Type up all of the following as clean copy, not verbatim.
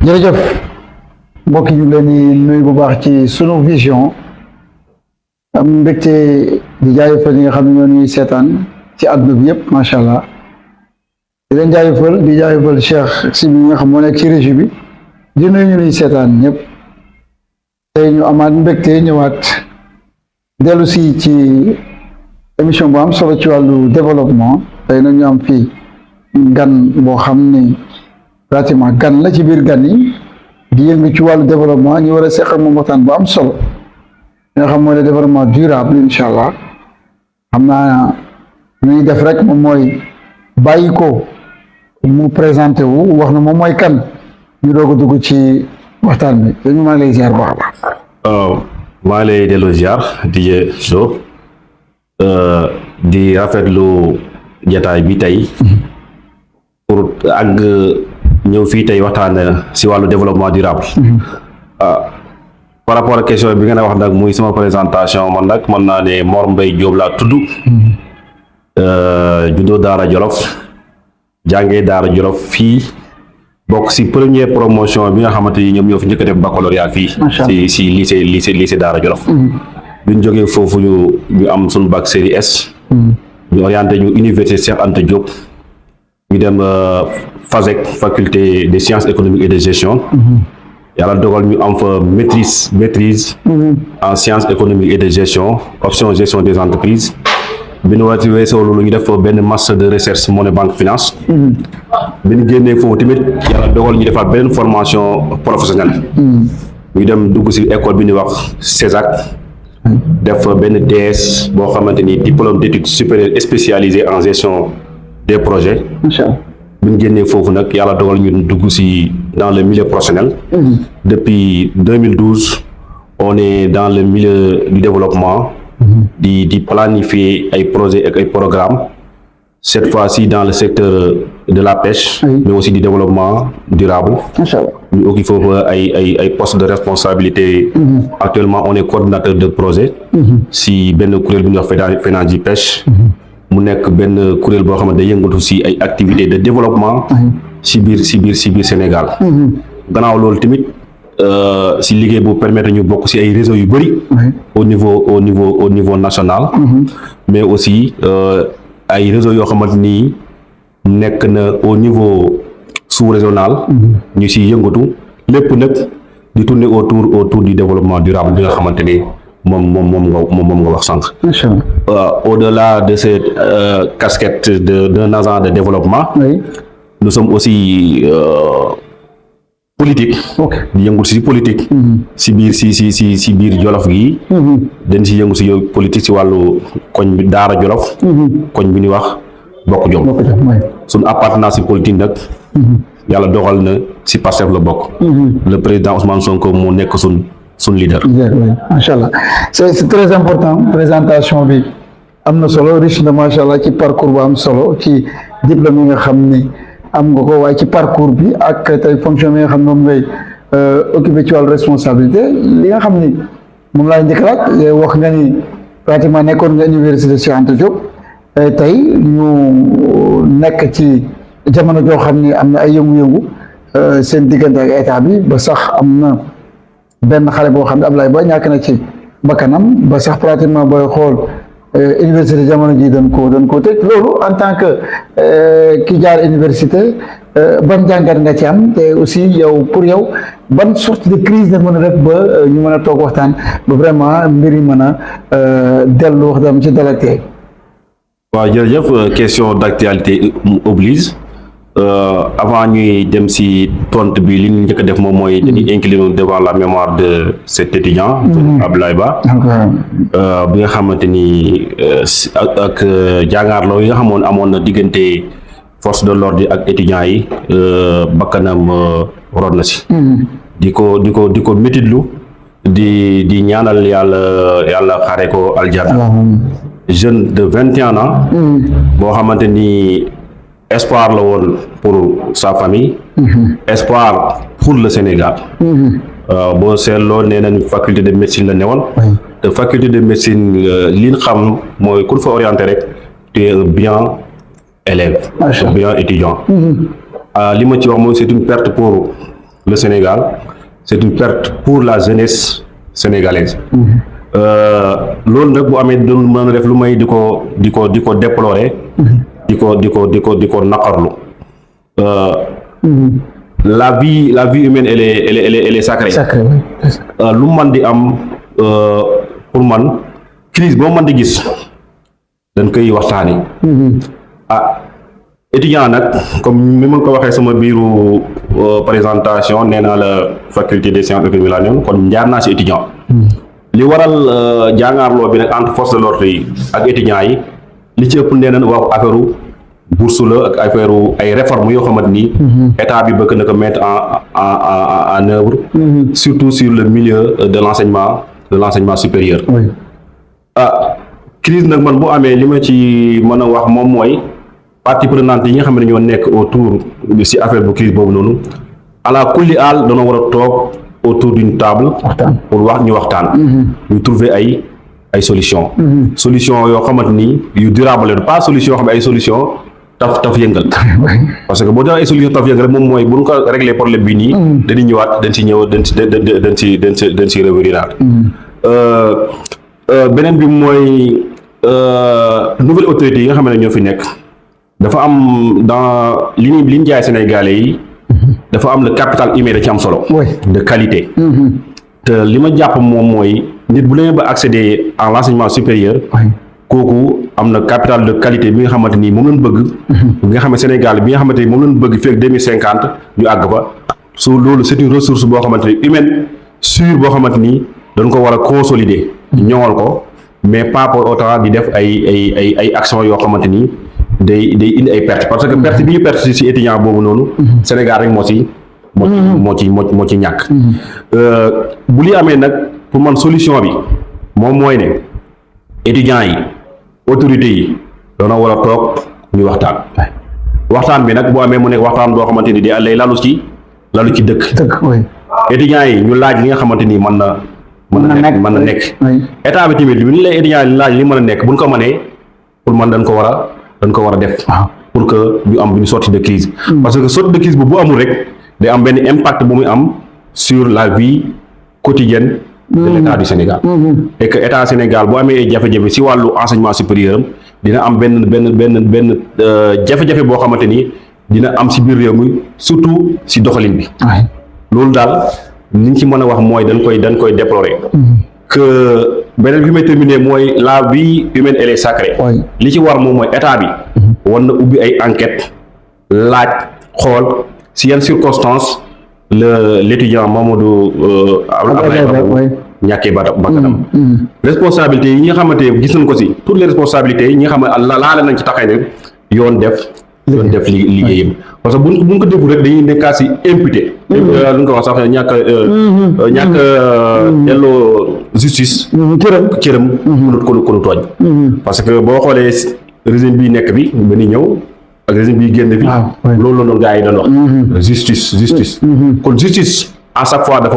jërëjëf mbokk yi ñu leen di nuyu bu baax ci sunu vision am mbégte di jaajëfal ñi nga xam ne ñoo ñuy seetaan ci àdduna bi yëpp macha allah di leen jaajëfal di jaajëfal Cheikh si bi nga xam moo nekk ci régie bi di nuyu ñu ñuy seetaan ñëpp tey ñu amaat mbégte ñëwaat dellu si ci émission bu am solo ci wàllu développement tey nag ñu am fii gan boo xam ni pratiquement gan la ci biir gan yi di yëngu ci wàllu développement ñu war a seq ak moom waxtaan bu am solo nga xam mooy le développement durable incha allah xam naa lu ñuy def rek moom mooy bàyyi ko mu présenté wu wax na moom mooy kan ñu doog a dugg ci waxtaan bi dañu maa ngi lay ziar baax maa ngi lay delloo ziar di so di rafetlu jataay bi tey pour àgg ñëw fii tey waxtaan si wàllu développement durable par rapport ak question bi ngeen a wax nag muy sama présentation man nag mën naa ne Mor Mbaye Diop laa tudd juddoo Daara Jolof jàngee Daara Jolof fii bokk si première promotion bi nga xamante ni ñoom ñoo fi njëkk a def baccalauréat fii si lycée Daara Jolof bi ñu jógee foofu ñu am suñu bac série S ñu orienté ñu université Cheikh Anta Diop ñu dem FASEG faculté des sciences économiques et de gestion yàlla dogal ñu am fa maîtrise en sciences économiques et de gestion option gestion des entreprises bi ñu wati weesoo loolu ñu def fa benn master de recherche monnaie banque finance bi ñu génnee foofu tamit yàlla dogal ñu defaat beneen formation professionnelle ñu dem dugg si école bi ñuy wax CESAC def fa benn DS boo xamante ni diplôme d'études supérieures spécialisé en gestion des projets bi ñu génnee foofu nag yàlla dogal ñu dugg si dans le milieu professionnel depuis 2012 on est dans le milieu du développement di planifier ay projets ak ay programmes cette fois-ci dans le secteur de la pêche mais aussi du développement durable ñu occupe foofu ay postes de responsabilité actuellement on est coordinateur de projet si benn kuréel bi ñuy wax FENAGI pêche mu nekk benn kuréel boo xamante ne yëngatu si ay activités de développement si biir Sénégal gannaaw loolu tamit si liggéey bu permettre ñu bokk si ay réseaux yu bëri au niveau national mais aussi ay réseaux yoo xamante ni nekk na au niveau sous-régional ñu si yëngatu lépp nag di tourner autour du développement durable bi nga xamante ni moom nga wax sànq au-delà de cette casquette d'un agent de développement nous sommes aussi politique di yëngu si politique si biir Jolof gi dañ si yëngu si politique si wàllu koñ bi Daara Jolof koñ bi ñuy wax Bokk Jom suñu appartenance si politique nag yàlla doxal na si Pastef la bokk le président Ousmane Sonko moo nekk suñ leader macha allah c'est très important présentation bi am na solo riche na macha allah ci parcours bu am solo ci diplôme yi nga xam ni am nga ko waaye ci parcours bi ak tey fonction bi nga xam ne moom ngay occupé ci wàllu responsabilité li nga xam ni moom laa njëkk laaj wax nga ni pratiquement nekkoon nga université Cheikh Anta Diop tey ñu nekk ci jamono joo xam ni am na ay yëngu-yëngu seen diggante ak état bi ba sax am na benn xale boo xam ne Ablaye Ba ñàkk na ci bakkanam ba sax pratiquement booy xool université jamono ji doon ko tëj loolu en tant que ki jaar université ban jàngat nga ci am te aussi yow pour yow ban sorte de crise la mën a def ba ñu mën a toog waxtaan ba vraiment mbir yi mën a dellu wax dam ci dalate waaw jërëjëf question d'actualité oblige avant ñuy dem si tontu bi li ñu njëkk a def moom mooy dañuy incliner devant la mémoire de cet étudiant Ablaye Ba bi nga xamante ni ak jàngaarloo yi nga xamoon amoon na diggante force de l'ordre ak étudiants yi bakkanam rod na si di ko métitlu di ñaanal yàlla xare ko aljanna jeune de 21 ans boo xamante ni espoir la woon pour sa famille espoir pour le Sénégal boo seetloo nee nañ faculté de médecine la newoon te faculté de médecine li ñu xam mooy ku fa orienté rek tu es un brillant élève un brillant étudiant li ma ci wax mooy c'est une perte pour le Sénégal, c'est une perte pour la jeunesse sénégalaise. Loolu nag bu amee du mën a def lu may di ko déplorer, di ko naqarlu. La vie humaine elle est sacrée. Lu man di am pour man crise boo man di gis dañ koy waxtaani. Étudiant nag comme ni ma ko waxee sama biiru présentation nee naa la faculté des sciences économiques la ñoon kon jaar naa si étudiant. Li waral jàngaarloo bi nag entre force de l'ordre yi ak étudiants yi li ci ëpp nee nañ wax affaire bourse la ak affaire ay réformes yoo xamante ni état bi bëgg na ko mettre en œuvre, surtout sur le milieu de l'enseignement supérieur. Crise nag man bu amee li ma ci mën a wax moom mooy parties prenantes yi nga xam ne ñoo nekk autour si affaire bu crise boobu noonu ala kulli aal dañoo war a toog autour d'une table pour ñu waxtaan ñu trouver ay solution yoo xamante ni yu durable pas solution yoo xam ne ay solution taf yëngal parce que boo dee ay solution taf yëngal moom mooy bu ñu ko régler problème bi nii dañuy ñëwaat dañ si revenir beneen bi mooy nouvelle autorité yi nga xam ne ñoo fi nekk dafa am dans li ñu jaay Sénégalais yi dafa am le capital humain da ci am solo de qualité te li ma jàpp moom mooy nit bu demee ba accéder à l'enseignement supérieur kooku am na capital de qualité bi nga xamante ni moom lañ bëgg bi nga xam ne Sénégal bi nga xamante ni moom lañ bëgg fekk 2050 ñu àgg fa su loolu c'est une ressource boo xamante ni humaine sûre boo xamante ni dañ ko war a consolider ñoŋal ko mais pas pour autant di def ay actions yoo xamante ni day indi ay perte parce que perte bi ñu perte ci étudiant boobu noonu Sénégal rek moo ci ñàkk bu li amee nag pour man solution bi moom mooy ne étudiants yi autorités yi doona war a toog ñu waxtaan bi nag bu amee mu nekk waxtaan boo xamante ni day lay lalu ci dëkk étudiants yi ñu laaj li nga xamante ni mën na nekk état bi tamit li ñu lay étudiants yi laaj li mën a nekk buñ ko mënee pour man dañ ko war a def pour que ñu sortie de crise parce que sortie de crise bu amul rek day am benn impact bu muy am sur la vie quotidienne de l'état du Sénégal et que état Sénégal bu amee ay jafe-jafe si wàllu enseignement supérieur am dina am benn jafe-jafe boo xamante ni dina am si biir réew mi surtout si doxalin bi loolu daal li ñu ci mën a wax mooy dañ koy déplorer que beneen bi may terminer mooy la vie humaine elle est sacrée li ci war moom mooy état bi war na ubbi ay enquête laaj xool si yan circonstances l'étudiant Mamadou Abdoulaye Babou ñàkkee bakkanam responsabilité yi ñi nga xamante gis nañ ko si toutes les responsabilités yi ñi nga xam ne laale nañ ci taxay ne yoon def liggéeyam parce que buñ ko deful rek dañuy nekkaat si imputé lu nga ko wax sax ñàkk delloo justice cëram ko nu tooñ parce que boo xoolee régime bi nekk bi ba ni ñëw ak régime bi génn fi loolu la doon gars yi doon wax justice kon justice à chaque fois dafa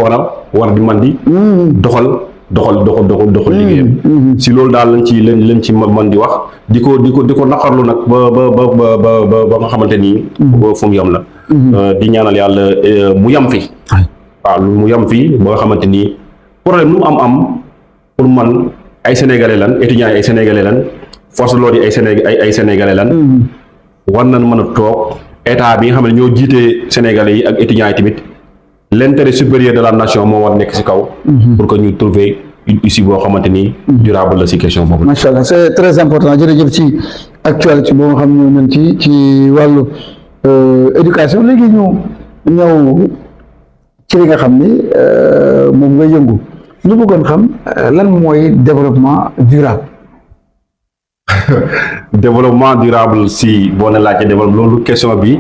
war di man di doxal liggéeyam si loolu daal lañ ci mën di wax di ko naqarlu nag ba nga xamante ni fu mu yam la di ñaanal yàlla mu yam fi mu yam fi ba nga xamante ni problème lu mu am pour man ay sénégalais lan étudiants yi ay sénégalais lan force de l'ordre yi ay sénégalais lan war nañ mën a toog état bi nga xam ne ñoo jiitee sénégalais yi ak étudiants yi tamit l'intérêt supérieur de la nation moo war nekk ci kaw pour que ñu trouver une issue boo xamante ni durable la ci question boobu. macha allah c'est très important jërëjëf ci actualité boo nga xam ne ñun ci wàllu éducation léegi ñu ñëw ci li nga xam ni moom nga yëngu ñu bëggoon xam lan mooy développement durable. Développement durable si boo ne laajte développement loolu question bi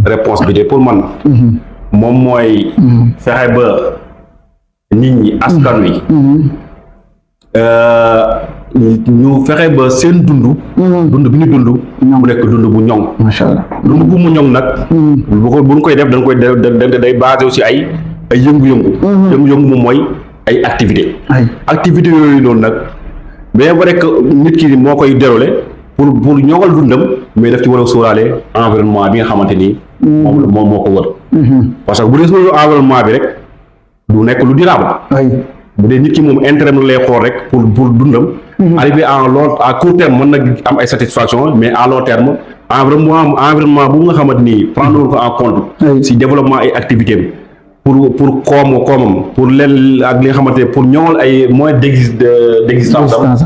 réponse bi de pour man moom mooy fexe ba nit ñi askan wi ñu fexe ba seen dund bi ñu dund mu nekk dund bu ñoŋ macha allah dund bu mu ñoŋ nag bu ñu koy def dañ koy day basé aussi ay yëngu-yëngu moom mooy ay activité yooyu noonu nag bien vrai que nit ki moo koy déroulé pour ñoŋal dundam mais daf ci war a sóoraale environnement bi nga xamante ni moom moo ko wër. parce que bu dee suñu environnement bi rek du nekk lu durable. bu dee nit ki moom intérêt lay xool rek pour dundam. arrivé à court terme mën na am ay satisfaction mais à long terme environnement bu nga xamante ni prendre ko en compte. si développement ay activités bi pour koomam pour leen ak li nga xamante ne pour ñoŋal ay moyens d'existence am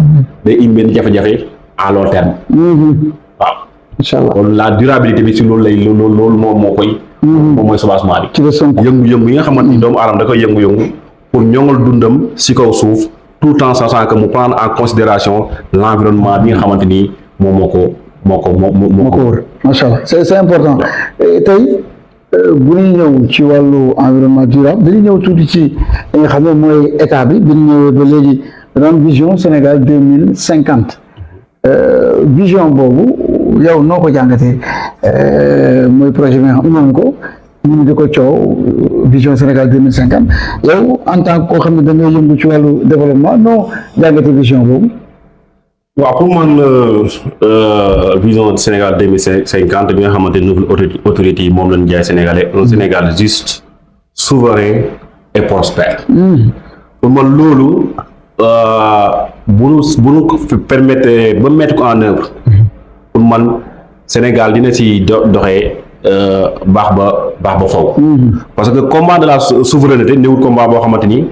day indi benn jafe-jafe à long terme. waaw incha allah kon la durabilité bi si loolu moom moo koy. moom mooy soubassement bi. yëngu-yëngu yi nga xamante ni doomu aadama da koy yëngu-yëngu pour ñoŋal dundam si kaw suuf tout le temps sachant que mu prendre en considération l'environnement bi nga xamante ni moom moo ko wër. macha allah c'est important tey bu ñuy ñëw ci wàllu environnement durable dañuy ñëw tuuti ci li nga xam ne mooy état bi bi ñu ñëwee ba léegi dana vision Sénégal 2050 vision boobu yow noo ko jàngatee mooy projet bi nga xam ne ko ñu di ko coow vision Sénégal 2050 yow en tant que koo xam ne da ngay yëngu ci wàllu développement noo jàngatee vision boobu. waaw pour man vision Sénégal 2050 bi nga xamante ne nouvelle autorité yi moom lañ jaay sénégalais un Sénégal juste souverain et prospère. pour man loolu bu nu ko permettre ba mettre ko en œuvre pour man Sénégal dina si doxee baax ba faw parce que combat de la souveraineté néewul combat boo xamante ni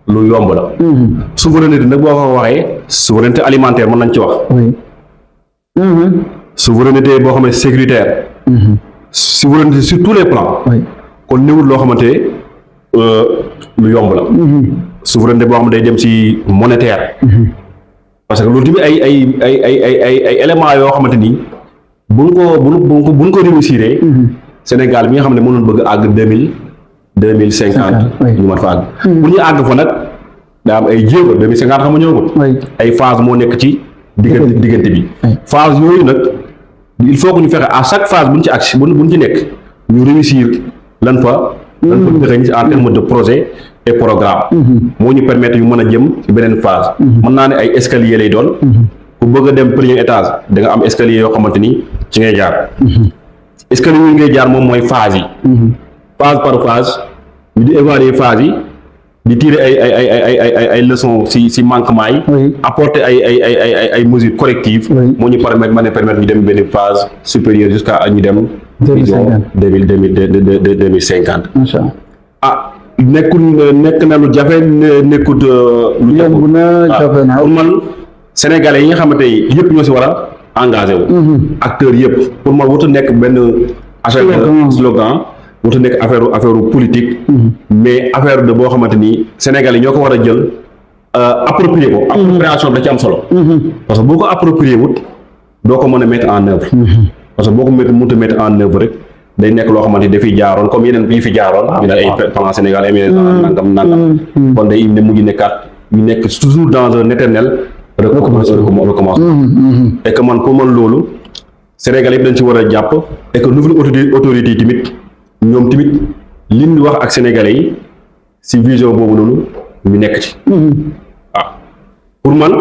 lu yomb la. souveraineté nag boo ko waxee souveraineté alimentaire mën nañ ci wax. souveraineté boo xam ne sécuritaire. souveraineté sur tous les plans. kon néewul loo xamante lu yomb la. souveraineté boo xam ne day dem ci monétaire. parce que loolu tamit ay éléments yoo xamante ni buñ ko réussir. Sénégal bi nga xam ne mënoon bëgg àgg 2050 ñu mën fa àgg. pour ñu àgg fa nag daa am ay jéego 2050 xam nga ñëwagul. ay phase moo nekk ci diggante bi. phase yooyu nag il faut que ñu fexe à chaque phase buñ ci agsi buñ ci nekk ñu réussir lan fa dëxëñ en terme de projet et programme. moo ñu permettre ñu mën a jëm ci beneen phase. mën naa ne ay escalier lay doon. ku bëgg a dem premier étage da nga am escalier yoo xamante ni ci ngay jaar. escalier yi ngay jaar moom mooy phase yi. phase par phase ñu di évaluer phase yi di tirer ay leçons si manquement yi. apporter ay mesures correctives. moo ñu permettre ñu dem benn phase supérieure jusqu'à ñu dem. 2050. macha allah nekk na lu jafe nekkut lu yomb na jafe na pour man sénégalais yi nga xamante ni yëpp ñoo si war a engagé wu. acteurs yëpp pour man wuta nekk benn affaire slogan wuta nekk affaire politique. mais affaire de boo xamante ni sénégalais ñoo ko war a jël approprier ko. appropriation bi da ci am solo. parce que boo ko approprier wut doo ko mën a mettre en œuvre. parce que boo ko mënut a mettre en œuvre rek day nekk loo xamante ni dafiy jaaroon comme yeneen yi fi jaaroon. ñu ne ay plan Sénégal ay nangam. kon day mujj nekkaat ñu nekk toujours dans un éternel recommencement. et que man pour man loolu Sénégal yëpp dañ ci war a jàpp et que nouvelle autorité yi tamit ñoom tamit li ñu wax ak sénégalais yi si vision boobu noonu ñu nekk ci. waaw pour man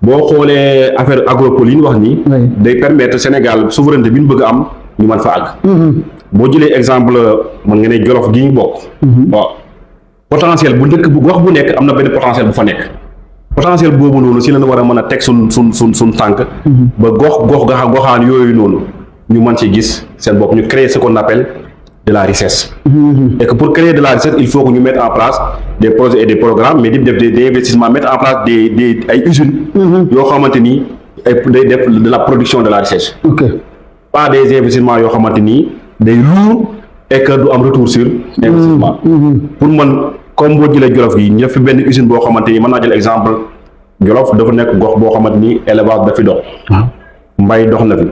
boo xoolee affaire agropole yi ñu wax nii. day permettre Sénégal souveraineté bi ñu bëgg a am ñu mën fa àgg. boo jëlee exemple mën nga ne Jolof gi ñu bokk. waaw potentiel bu njëkk bu gox bu nekk am na benn potentiel bu fa nekk. potentiel boobu noonu si lañ war a mën a teg suñ tànk. ba goxaan yooyu noonu ñu mën ci gis seen bopp ñu créer ce qu'on appelle de la richesse. et que pour créer de la richesse il faut que ñu mettre en place des projets et des programmes mais di def des investissements mettre en place des ay usines. yoo xamante ni day def de la production de la richesse. pas des investissements yoo xamante ni day lourd et que du am retour sur investissement. pour man comme boo jëlee Jolof yi ñu def fi benn usine boo xamante ni mën naa jël exemple Jolof dafa nekk gox boo xamante ni élevage dafi dox. mbay dox na fi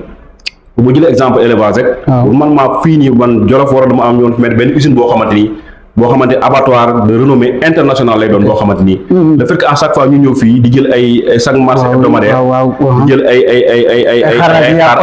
bu jëlee exemple élevage rek. pour man maa fii nii man Jolof war a dama am yoon fi mettre benn usine boo xamante ni boo xamante abattoir de renommée internationale lay doon boo xamante ni le fait que à chaque fois ñu ñëw fii di jël ay chaque marché hebdomadaire di jël ay xar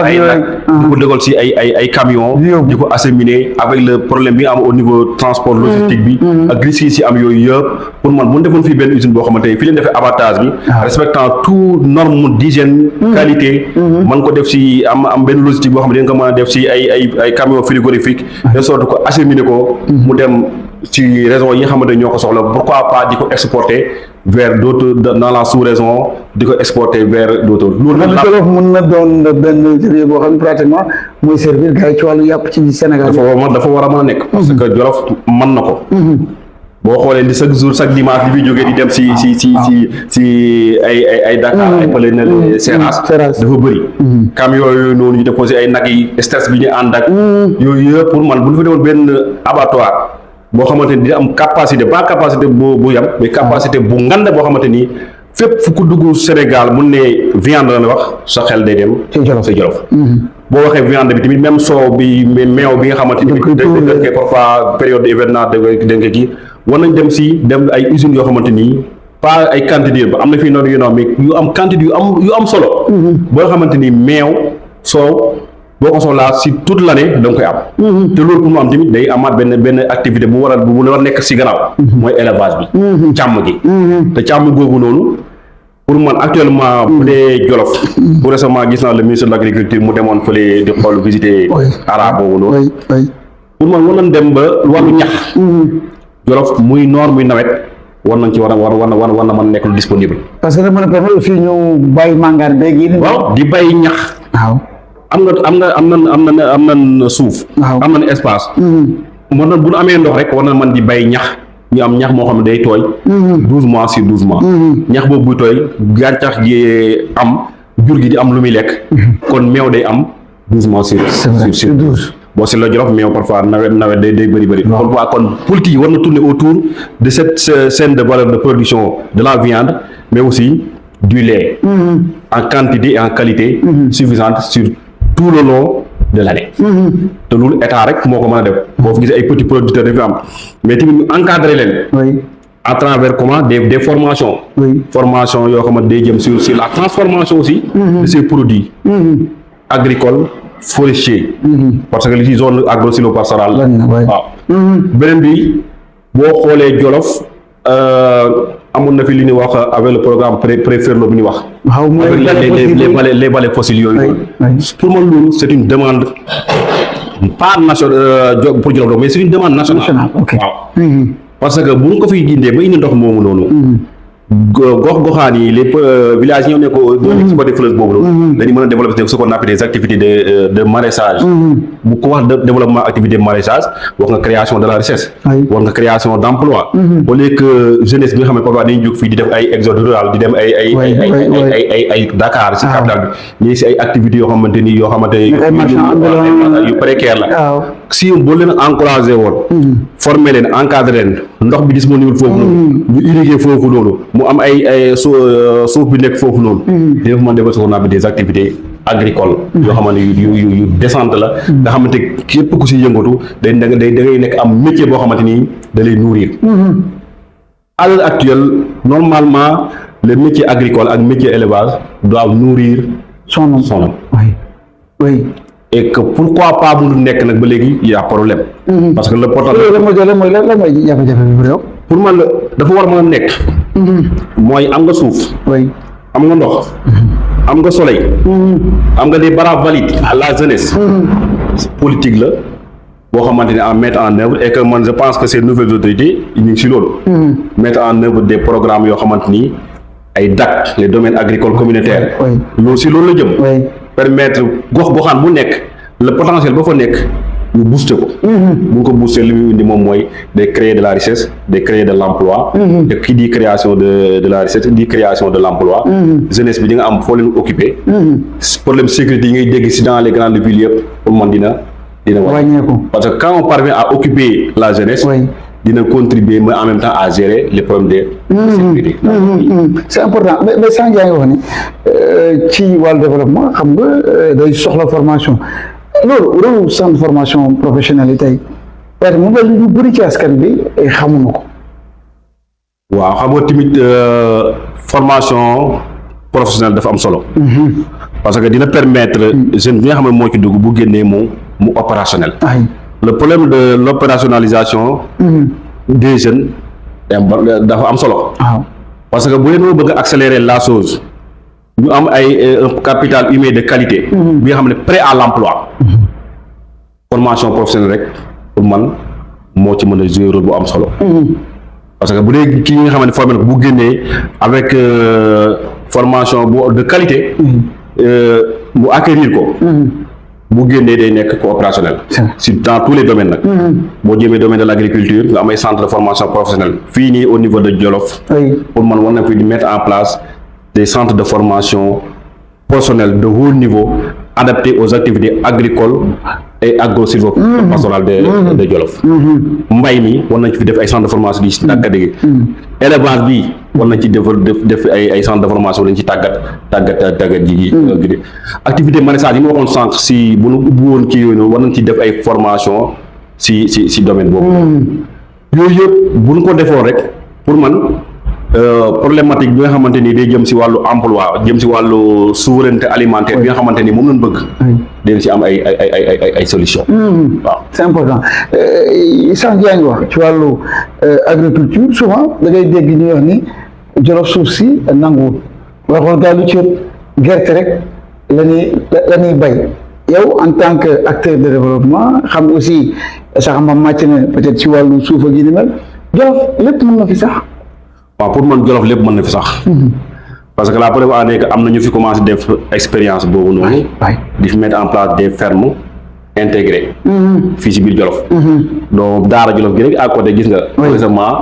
ay nag di ko dégal si ay camion di ko acheminer avec le problème bi nga am au niveau transport logistique bi ak risques yi si am yooyu yëpp pour man bu ñu defoon fii benn usine boo xamante ni fii leen defee abattage bi respectant tout norme d'hygiène qualité man ko def si am benn logistique boo xam ne dañ ko mën a def si ay camion frigorifique de sorte ko acheminer ko mu dem ci régions yi nga xamante ne ñoo ko soxla pourquoi pas di ko exporter vers d'autres dans la sous-région di ko exporter vers d'autres. loolu nag Jolof mën na doon benn réew boo xam ne pratiquement mooy servir gars yi ci wàllu yàpp ci Sénégal. dafa war a mën a nekk. parce que Jolof mën na ko. boo xoolee li chaque jour chaque dimanche li fi jógee di dem si ay Dakar ay fële na Seras dafa bëri camion yooyu noonu ñu déposé ay nag yi stress bi ñu ànd ak yooyu yëpp pour man bu ñu fa demoon benn abattoir boo xamante ni dina am capacité pas capacité bu yam mais capacité bu ngande boo xamante ni fépp fu ko dugg Sénégal mun ne viande la wax sa xel day dem sa Jolof boo waxee viande bi tamit même soow bi meew bi nga xamante ni dañ parfois période d'événement danga kii war nañ dem dem ay usines yoo xamante nii pas ay quantité ba am na fii noonu yu mais yu am quantité yu am solo boo xamante ni meew soow boo ko soxlaa si toute l'année da nga koy am te loolu pour mu am tamit day amaat benn activité bu war a nekk si gannaaw mooy élevage bi càmm gi te càmm googu noonu pour man actuellement bu dee Jolof bu récemment gis naa le ministre de l'agriculture mu demoon fële di xool visiter ara boobu noonu pour man war nañ dem ba wàllu ñax Jolof muy noor muy nawet war nañ ci war na mën nekk lu disponible parce que da mën a permettre aussi ñu bàyyi màngaan beeg yi waaw di bàyyi ñax waaw am na suuf am nañ espace mën na bu ñu amee ndox rek war na mën di bàyyi ñax ñu am ñax moo xam ne day tooy 12 mois sur 12 mois ñax boobu buy tooy gàncax gi am jur gi di am lu muy lekk kon meew day am 12 mois sur 12 boo si la Jolof meew parfois nawet day bëri pourquoi kon politique yi war na tourner autour de cette chaîne de valeur de production de la viande mais aussi du lait en quantité et en qualité suffisante sur tout le long de l'année te loolu état rek moo ko mën a def boo fi gisee ay petits producteurs dafi am mais tamit ñu encadrer leen à travers comment des formations formation yoo xamante day jëm sur la transformation aussi de ces produits agricoles forestiers parce que li ci zone agro-sylvo-pastorale waaw beneen bi boo xoolee Jolof amoon na fi li ñuy wax avec le programme Préferlo bi ñuy wax avec les vallées fossiles yooyu pour man loolu c'est une demande pas nationale pour Jolof mais c'est une demande nationale waaw parce que bu ñu ko fiy gindee ba indi ndox moomu noonu gox-goxaan yi les villages yi ñoo nekk ci côté fleuve boobu loolu dañu mën a développer ce qu'on appelle des activités de maraîchage bu ko wax développement activité de maraîchage wax nga création de la richesse wax nga création d'emploi au lieu que jeunesse bi nga xam ne parfois dañuy jóg fii di def ay exode rural di dem ay Dakar si capital bi ñii si ay activités yoo xamante ni yu précaire la si boo leen encouragé woon former leen encadrer leen ndox bi disponible foofu noonu ñu irriguer foofu noonu mu am ay suuf bi nekk foofu noonu dina mën defal ce qu'on appelle des activités agricoles yoo xamante yu décente la nga xamante képp ku si yëngatu da ngay nekk am métier boo xamante nii da lay nourrir à l'heure actuelle normalement les métiers agricoles ak métier élevage doivent nourrir son homme oui et que pourquoi pas mu nekk nag ba léegi y a problème parce que le portable mooy jafe-jafe bi pour man la dafa war mën a nekk mooy am nga suuf am nga ndox am nga soleil am nga des barrages valides à la jeunesse politique la boo xamante ne en mettre en œuvre et que man je pense que ces nouvelles autorités ñu ngi si loolu mettre en œuvre des programmes yoo xamante ni ay DAC les domaines agricoles communautaires loolu si loolu la jëm permettre gox-goxaan bu nekk le potentiel ba fa nekk ñu booster ko bu ko booster li muy indi moom mooy day créer de la richesse day créer de l'emploi et qui dit création de la richesse dit création de l'emploi jeunesse bi di nga am foo leen occuper problème sécurité yi ngay dégg si dans les grandes villes yëpp pour man dina wàññeeku parce que quand on parvient à occuper la jeunesse dina contribuer mais en même temps à gérer les problèmes de sécurité c'est important mais sànq yaa ngi wax ni ci wàllu développement xam nga day soxla formation loolu centre formation professionnelle yi tey parce que mu mel lu bëri ci askan bi xamuñu ko. waaw xam nga tamit formation professionnelle dafa am solo. parce que dina permettre jeune bi nga xam ne moo ci dugg bu génnee mu opérationnel. Le problème de l'opérationnalisation des jeunes dafa am solo. parce que bu leen bëgg a accélérer la chose ñu am un capital humain de qualité. bi nga xam ne prêt à l'emploi. formation professionnelle rek pour man moo ci mën a jouer rôle bu am solo. parce que bu dee kii nga xam ne formé bu génnee avec formation de qualité. mu acquérir ko. bu génnee day nekk coopérationnel. dans tous les domaines nag. boo jëmee domaine de l'agriculture nga am ay centre de formation professionnelle fii nii au niveau de Jolof. pour man war na fi di mettre en place des centres de formation professionnels de haut niveau adaptés aux activités agricoles et agro-sylvo-pastorales de Jolof. mbay mi war nañ fi def ay centres de formation di ci tàggat gi. élevage bi war nañ ci def ay centres de formation dañ ci tàggat ji. activité maraîchage yi ma waxoon sànq si bu nu ubbi woon kii yooyu noonu war nañ ci def ay formation si domaine boobu. yooyu yëpp bu ñu ko defoon rek pour man problématique bi nga xamante ni day jëm si wàllu emploi jëm si wàllu souveraineté alimentaire bi nga xamante ni moom lañ bëgg. dañ si am ay solution. waaw c'est important sànq yaa ngi wax ci wàllu agriculture souvent da ngay dégg ñuy wax ni Jolof suuf si nanguwul waxoon gaa lu ci gerte rek la ñuy bay yow en tant que acteur de développement xam aussi sax ma màcc na peut-être ci wàllu suuf ak yi ni mel Jolof lépp mën na fi sax. waaw pour man Jolof lépp mën na fi sax. parce que la preuve en est que am na ñu fi commencé def expérience boobu noonu. di fi mettre en place des fermes intégrées. fii si biir Jolof. donc daara Jolof gi rek à côté gis nga. récemment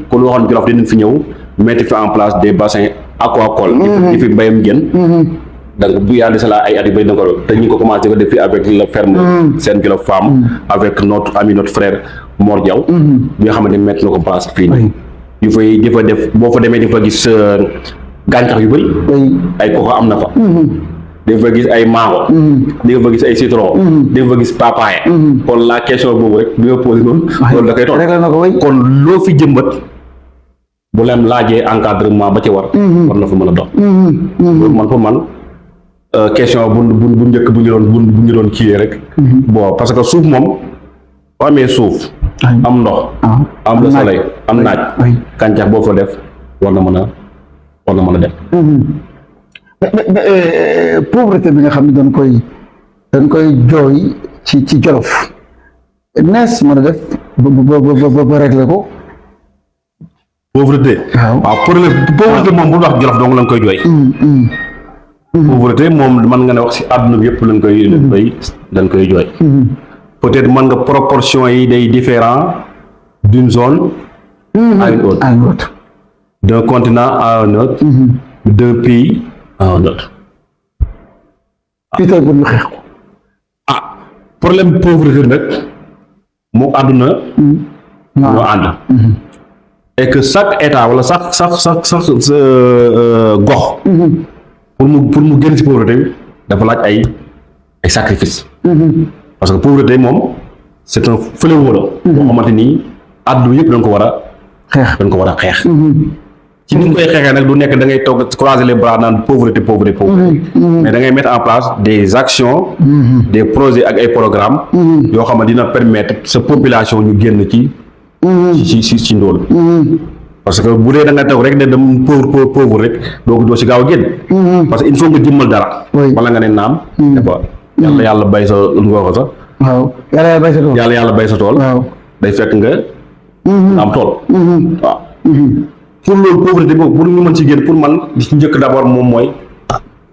ku lu waxoon Jolof dinañ fi ñëw mettre fi en place des bassins aquacoles. di fi mbéyam jën. donc bu yàlla sa la ay at yu bëri na ko te ñu ngi ko commencé ko def fi avec la ferme Sen Jolof Femme. avec notre ami notre frère Mor Diaw. bi nga xamante ne mettre na ko en place fii nii. yu fay di fa def boo fa demee di fa gis gàncax yu bëri. ay koko am na fa. di fa gis ay mango. di fa gis ay citron. di fa gis papaye. kon la question boobu rek bi nga posé noonu. loolu da koy toll kon loo fi jëmbat bu leen laajee encadrement ba ci war. war na fa mën a dox. man pour man question bu njëkk bu ñu doon kiiyee rek. bon parce que suuf moom boo amee suuf. am ndox. am le soleil am naaj. gàncax boo fa def war na mën a def. pauvreté bi nga xam ne dañ koy jooy ci Jolof nees mën a def ba régler ko. pauvreté. waaw pauvreté moom bu wax Jolof dong lañ koy jooy. pauvreté moom mën nga ne wax si àdduna bi yëpp lañ koy jooy. peut-être mën nga proportion yi day différent d'une zone à une autre. D'un continent à un autre. D'un pays à un autre. fii tey bu ñu xeex ko. problème pauvreté nag moo àdduna ñoo ànd. et que chaque état wala sax gox. pour mu génn ci pauvreté bi dafa laaj ay sacrifice. parce que pauvreté moom c'est un fléau la. boo xamante ni àdduna yëpp dañ ko war a xeex. ci ni ñu koy xeexee nag du nekk da ngay toog croiser les bras naan pauvreté. mais da ngay mettre en place des actions. des projets ak ay programmes. yoo xam ne dina permettre sa population ñu génn ci ndóol. parce que bu dee da nga taw rek ne dem pauvre rek doo ci gaaw a génn. parce que il faut nga jëmmal dara. wala nga ne naam. dafa yàlla bay sa ngoo ko sax. waaw yàlla bay sa tool. day fekk nga am tool. waaw. pour loolu pauvreté boobu pour ñu mën ci génn pour man di ci njëkk d'abord moom mooy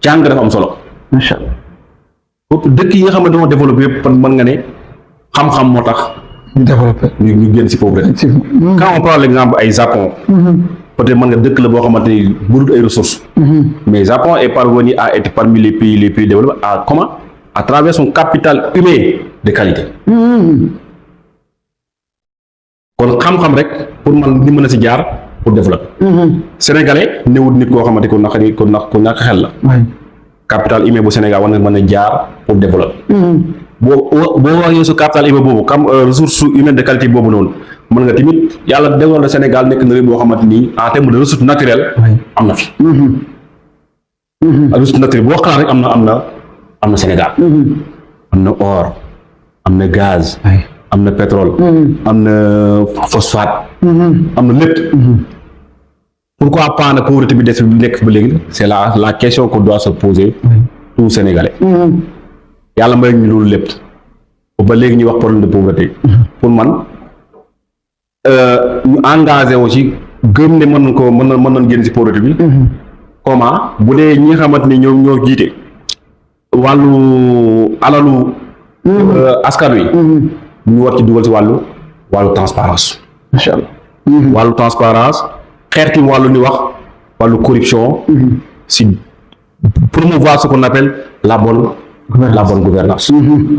jàng dafa am solo. macha allah. dëkk yi nga xam ne dañoo développé yëpp mën nga ne xam-xam moo tax. ñu génn ci pauvreté. quand on prend l'exemple ay Japon. peut-être mën nga dëkk la boo xamante ni bëriwul ay ressources. mais Japon est parvenu à être parmi les pays développés à travers son capital humain de qualité. kon xam-xam rek pour man ni mën a ci jaar pour développer. Sénégalais néewut nit koo xamante ku ñàkk xel la. capital humain bu Sénégal war na mën a jaar pour développer. boo waxee su capital humain boobu comme ressource humaine de qualité boobu noonu mën nga tamit yàlla defoon na Sénégal nekk na réew boo xamante ni en terme de ressource naturelle am na fi. ressource naturelle boo xalaat rek am na Sénégal. am na or am na gaz. am na pétrole. am na phosphate. am na lépp. Pourquoi pas nag pauvreté bi des bi nekk ba léegi c'est la question qu'on doit se poser tout Sénégalais. yàlla may ñu loolu lépp ba léegi ñuy wax problème de pauvreté. pour man ñu engagé aussi gëm ne mën nañ génn ci pauvreté bi. comment bu dee ñi nga xamante ni ñoo jiite wàllu alalu askan wi. ñu war ci dugal ci wàllu transparence. macha allah. wàllu transparence xeet ki wàllu ni wax wàllu corruption. si promouvoir ce qu'on appelle la bonne gouvernance.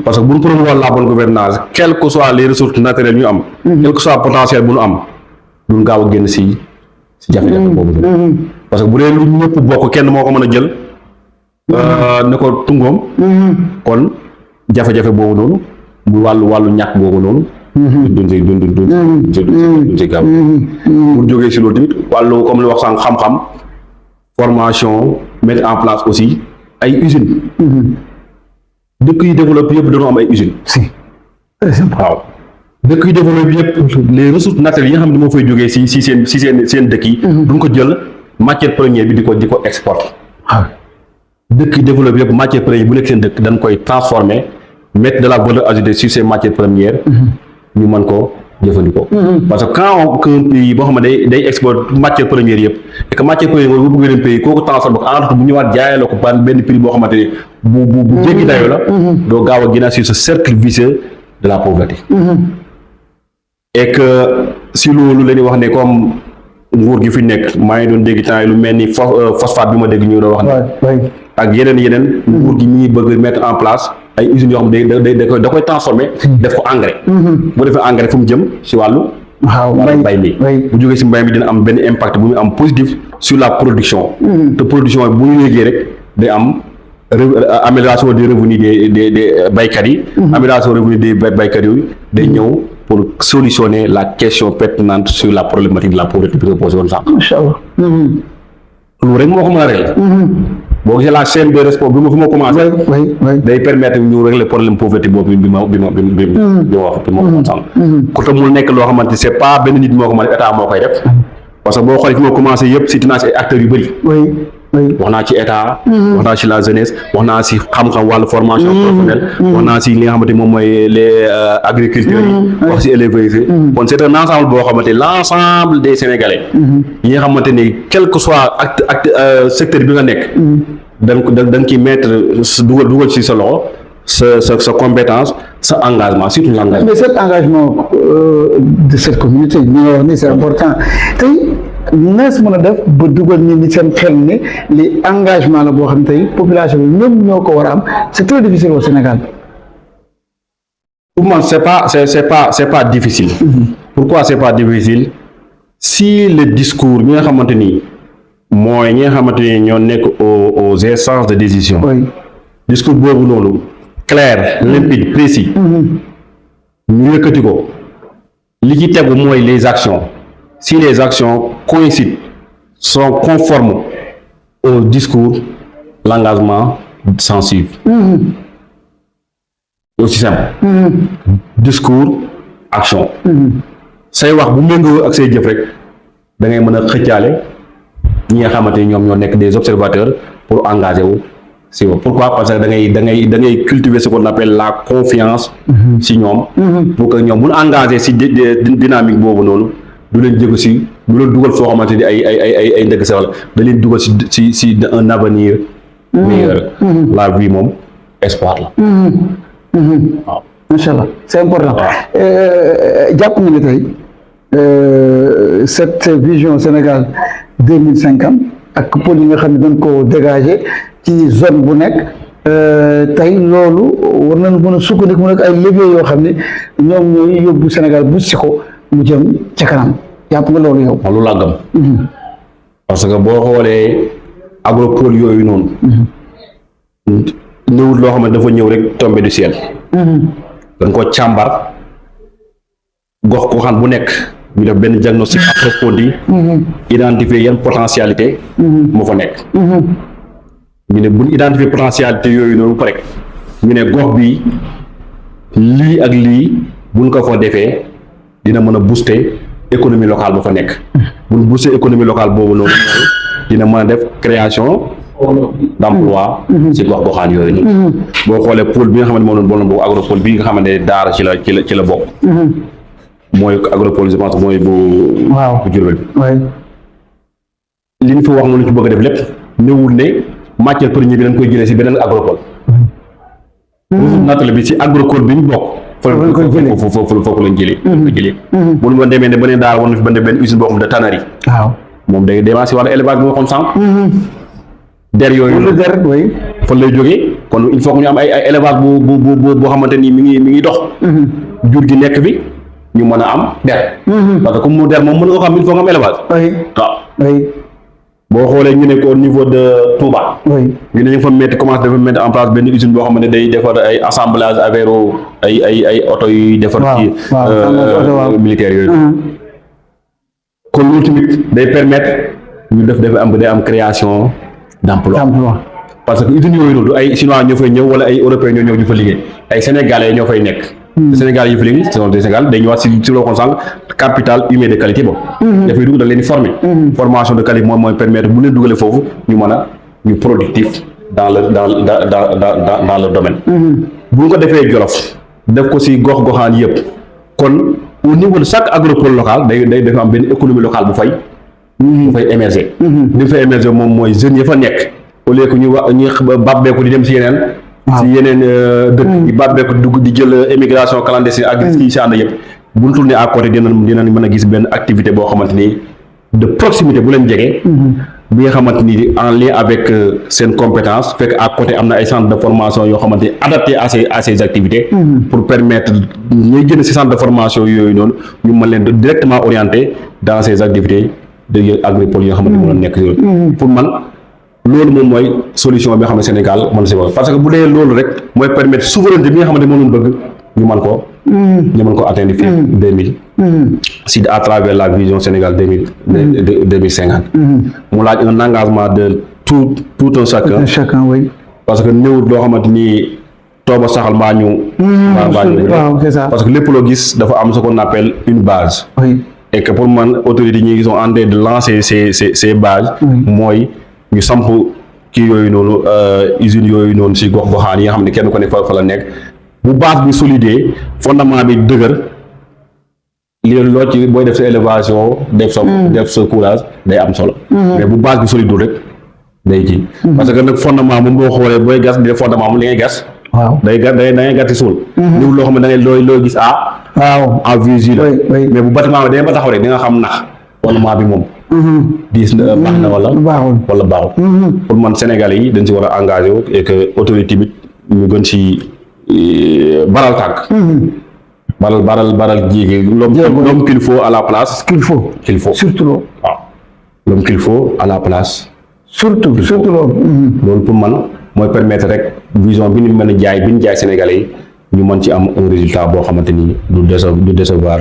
Parce que bu ñu promouvoir la bonne gouvernance quelles que soient les ressources naturelles ñu am. quel que soit potentiel bu ñu am duñ gaaw a génn si jafe-jafe boobu. parce que bu dee lu ñëpp bokk kenn moo ko mën a jël ne ko tungoom. kon jafe-jafe boobu noonu mu wàllu ñàkk boobu noonu. duñ si gaaw. pour jógee si loolu tamit wàllu comme li wax sànq xam-xam formation mettre en place aussi ay usines. dëkk yi développé yëpp dañoo am ay usines. waaw dëkk yi développé yëpp les ressources naturelles yi nga xam ne moo fay jógee si seen dëkk yi. duñ ko jël matière première bi di ko exporter. dëkk yi développé yëpp matière première bu nekk seen dëkk dañ koy transformer mettre de la valeur ajoutée sur ces matières premières. ñu mën ko jëfandikoo. parce que quand un pays boo xam ne day export matière première yëpp et que matière première boo bëggee dem pays kooku transformé ko en bu ñëwaat jaayee la ko par benn prix boo xamante ni bu jéggi dayoo la. doo gaaw a génn sur ce cercle vicieux de la pauvreté. et que si loolu la ñuy wax ne comme nguur gi fi nekk maa ngi doon dégg temps yi lu mel ni phosphate bi ma dégg ñu doon wax ne. ak yeneen nguur gi ñuy bëgg mettre en place ay usines yoo xam ne da koy transformer def ko engrais. bu defee engrais fu mu jëm si wàllu mbay mi bu jógee si mbay mi dina am benn impact bu muy am positif sur la production. te production bu ñu yéegee rek day am amélioration des revenus des baykat yi. amélioration des revenus des baykat yooyu day ñëw pour solutionner la question pertinente sur la problématique de la pauvreté bi nga posé woon sànq. macha allah. loolu rek moo ko mën a régler. boo gisee la chaîne de respect bi ma commencé. day permettre ñu régler problème pauvreté boobu bi ma wax sànq. ku tam mu nekk loo xamante c'est pas benn nit moo ko mën a état moo koy def. parce que boo xoolee fi ma commencé yëpp si dinaa si ay acteurs yu bëri. wax naa ci état. wax naa ci la jeunesse wax naa si xam-xam wàllu formation professionnelle. wax naa si li nga xamante moom mooy les agriculteurs yi. wax si éleveurs yi. kon c'est un ensemble boo xamante l'ensemble des Sénégalais. yi nga xamante ni quel que soit secteur bi nga nekk. da nga ciy mettre dugal ci sa loxo sa compétence sa engagement surtout l'engagement. mais cet engagement de cette communauté bi nga wax ni c'est important tey. nees mën a def ba dugal ñi seen xel ne li engagement la boo xam ne tey population bi ñoom ñoo ko war a am c'est très difficile au Sénégal. Pour moi c'est pas difficile. Pourquoi c'est pas difficile si le discours ñi nga xamante ni mooy ñi nga xamante ni ñoo nekk aux instances de décision. discours boobu noonu clair limpide précis. ñu yëkkati ko li ci tegu mooy les actions. Si les actions coïncident, sont conformes au discours, l'engagement s'en suit. Aussi simple. Discours, action. say wax bu méngoo ak say jëf rek da ngay mën a xëccaale ñi nga xamante ni ñoom ñoo nekk des observateurs pour engager wu si pourquoi parce que da ngay cultiver ce qu'on appelle la confiance si ñoom pour que ñoom bu ñu engagé si dynamique boobu noonu du leen jéego si du leen dugal foo xamante ni ay ndëgg sa wala da leen dugal si un avenir meilleur. La vie moom espoir la. waaw macha allah c'est important. jàpp nga ne tey cette vision Sénégal 2050 ak pôle yi nga xam ne dañ ko dégager ci zone bu nekk tey loolu war nañ mën a sukkandiku mu nekk ay leviers yoo xam ne ñoom ñooy yóbbu Sénégal bu si ko mu jëm ca kanam jàpp nga loolu yow. loolu laa gëm. parce que boo xoolee agropole yooyu noonu. ñëwut loo xam ne dafa ñëw rek tombé du ciel. dañ ko càmbar gox ko xam bu nekk ñu def benn diagnostic approfondi identifier yan potentialité moo fa nekk ñu ne buñ identifier potentialité yooyu noonu pare ñu ne gox bi lii ak lii buñ ko fa defee dina mën a booster économie locale ba fa nekk buñ booster économie locale boobu noonu dina mën a def création d'emploi ci gox goxaan yooyu noonu boo xoolee pôle bi nga xamante moo doon booloon boobu agropole bi nga xamante ne Daara ci la bokk mooy agropole je pense mooy bu Diourbel bi li ñu fi wax noonu ci bëgg a def lépp néewul ne matière première bi dañ koy jëlee ci beneen agropole nattale bi ci agropole bi ñu bokk foofu lañ jëlee bu ñu demee ne beneen Daara war na fi benn usine boo xam ne tannerie moom day demaa ci wàllu élevage bi nga xam sànq der yooyu fan lay jógee kon il faut que ñu am ay élevage boo xamante ni mi ngi dox jur gi nekk bi ñu mën a am der parce que comme mu der moom mën nga ko xam il faut nga am élevage waaw boo xoolee ñu nekk au niveau de Touba ñu ne ñu fa commencé dafa mettre en place benn usine boo xamante ne day defar ay assemblage avec ay oto yuy defar ci militaires yooyu kon loolu tamit day permettre ñu day am création d'emploi parce que usines yooyu noonu ay chinois ñoo fay ñëw wala ay européens ñoo ñëw ñu fa liggéey ay sénégalais ñoo fay nekk Sénégal yi fa liggéey Sénégal day ñëwaat si loo ko sànq capital humain de qualité boobu dafay dugg da leen di former formation de qualité mooy permettre bu leen dugalee foofu ñu mën a ñu productif dans le domaine bu nga ko defee Jolof def ko si gox-goxaan yëpp kon au niveau de chaque agropole local day dafa am benn économie locale bu fay émerger li fay émerger moom mooy jeunes yi fa nekk au lieu que ñu bàbbeeku di dem si yeneen dëkk yi bàbbeeku dugg di jël émigration clandestine ak kii si ànd yëpp bu ñu tourné à côté dinañ mën a gis benn activité boo xamante ni de proximité bu leen jege bi nga xamante ni en lien avec seen compétence fekk à côté am na ay centres de formation yoo xamante ni adapté à ces activités pour permettre ñuy génn si centre de formation yooyu noonu ñu mën leen directement orienter dans ces activités de agricole yoo xamante ni mën a nekk pour man loolu moom mooy solution bi nga xam ne Sénégal mën si wax parce que bu dee loolu rek mooy permettre souveraineté bi nga xamante moom lañ bëgg ñu mën ko atteindre fii 2000 si à travers la vision Sénégal 2050 mu laaj un engagement de tout un chacun parce que néewut loo xamante ni tooba saxal mbaa ñu c'est ça parce que lépp loo gis dafa am ce qu'on appelle une base et que pour man autorités ñi ngi sont en train de lancer ces bases mooy ñu samp kii yooyu noonu usines yooyu noonu si gox goxaan yi nga xam ne kenn ko ne fa la nekk bu base bi solide fondement bi dëgër li loo ci booy def sa élévation def sa courage day am solo mais bu base bi solide rek day ji parce que nag fondement moom boo xoolee booy gas di def fondement moom li ngay gas da ngay gas ci suul ñëw loo xam ne da ngay looy gis en vue la mais bu bâtiment bi day ba taxaw rek di nga xam nax fondement bi moom diis na baax na wala baaxul pour man Sénégalais yi dañ si war a engagé wu et que autorité bi ñu gën si baral tànk baral jéegi l'homme qu'il faut à la place qu'il faut surtout loolu l'homme qu'il faut à la place surtout loolu pour man mooy permettre rek vision bi ñu mën a jaay bi ñu jaay Sénégalais yi ñu mën ci am un résultat boo xamante ni du décevoir